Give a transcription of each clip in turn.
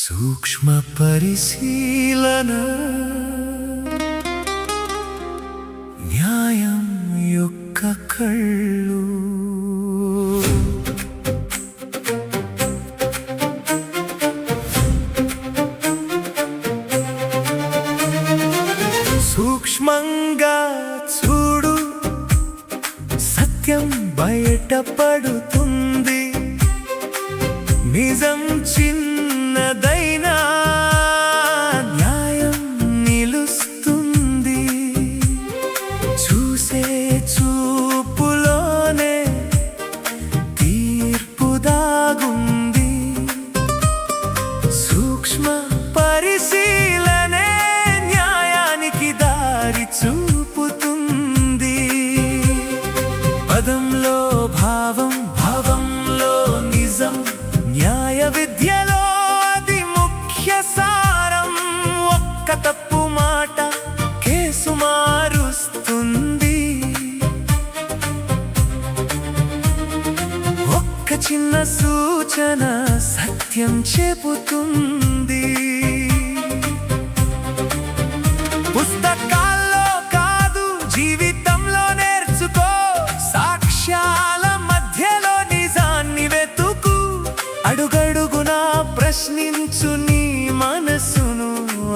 సూక్ష్మ పరిశీలన న్యాయం యొక్క కళ్ళు సూక్ష్మంగా చూడు సత్యం బయటపడుతుంది నిజం చిన్నదైనా న్యాయం నిలుస్తుంది చూసే చూపులోనే తీర్పు దాగుంది సూక్ష్మ పరిశీలనే న్యాయానికి దారి చూపుతుంది పదంలో భావం భావంలో నిజం న్యాయ విద్యలో అది ముఖ్య సారం ఒక్క తప్పు మాట కేసు మారుస్తుంది ఒక్క చిన్న సూచన సత్యం చెబుతుంది పుస్తకాల్లో కాదు జీవితంలో నేర్చుకో సాక్ష్యాల మధ్యలో నిజాన్ని వెతుకు అడుగడుగునా ప్రశ్నించు నీ మనసును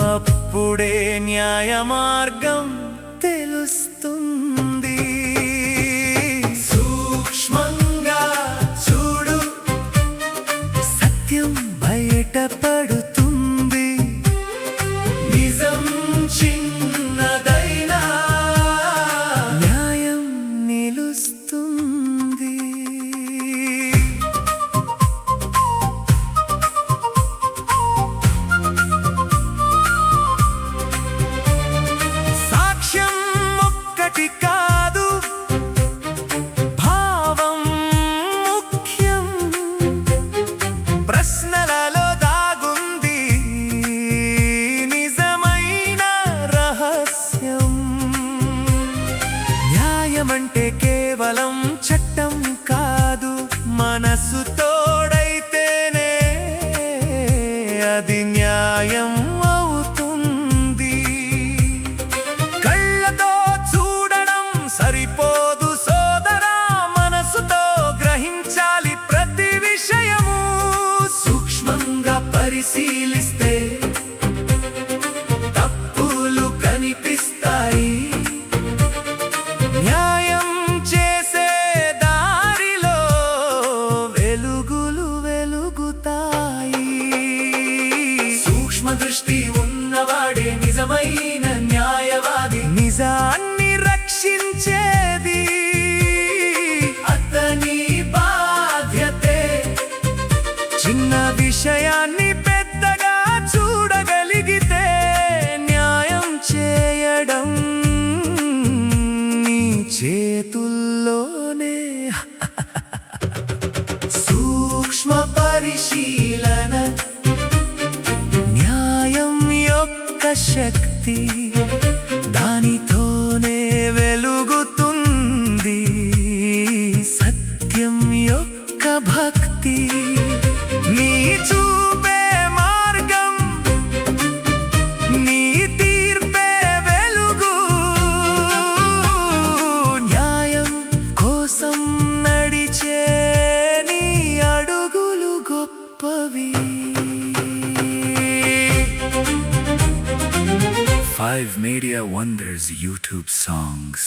అప్పుడే న్యాయ మార్గం తెలుస్తుంది సూక్ష్మంగా చూడు సత్యం బయటపడుతుంది నిజం చిన్నదైనా న్యాయం నిలుస్తుంది కాదు భావం ముఖ్యం ప్రశ్నలలో దాగుంది నిజమైన రహస్యం న్యాయమంటే కేవలం చట్టం కాదు మనసు తోడైతేనే అది న్యాయం సరిపోదు సోదరా మనసుతో గ్రహించాలి ప్రతి విషయము సూక్ష్మంగా పరిశీలిస్తే తప్పులు కనిపిస్తాయి న్యాయం చేసే దారిలో వెలుగులు వెలుగుతాయి సూక్ష్మ దృష్టి ఉన్నవాడే నిజమైన న్యాయవాది నిజాన్ని రక్షించేది అతని బాధ్యతే చిన్న విషయాన్ని పెద్దగా చూడగలిగితే న్యాయం చేయడం నీ చేతుల్లోనే సూక్ష్మ పరిశీలన న్యాయం యొక్క శక్తి దానితోనే వెలుగుతుంది సత్యం యొక్క భక్తి నీ చూపే మార్గం నీ తీర్పే వెలుగు న్యాయం కోసం నడిచే నీ అడుగులు గొప్పవి 5 Media Wonders YouTube songs.